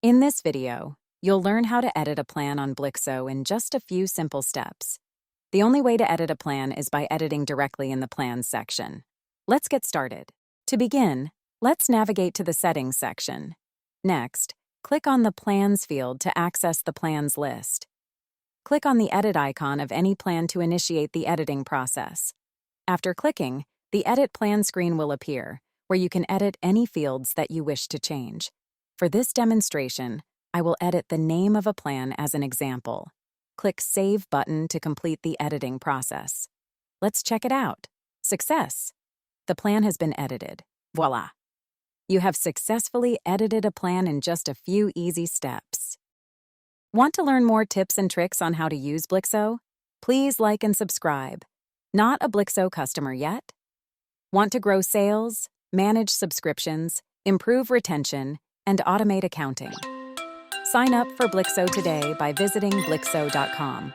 In this video, you'll learn how to edit a plan on Blixo in just a few simple steps. The only way to edit a plan is by editing directly in the Plans section. Let's get started. To begin, let's navigate to the Settings section. Next, click on the Plans field to access the plans list. Click on the Edit icon of any plan to initiate the editing process. After clicking, the Edit Plan screen will appear, where you can edit any fields that you wish to change. For this demonstration, I will edit the name of a plan as an example. Click Save button to complete the editing process. Let's check it out. Success! The plan has been edited. Voila! You have successfully edited a plan in just a few easy steps. Want to learn more tips and tricks on how to use Blixo? Please like and subscribe. Not a Blixo customer yet? Want to grow sales, manage subscriptions, improve retention, and automate accounting? Sign up for Blixo today by visiting Blixo.com.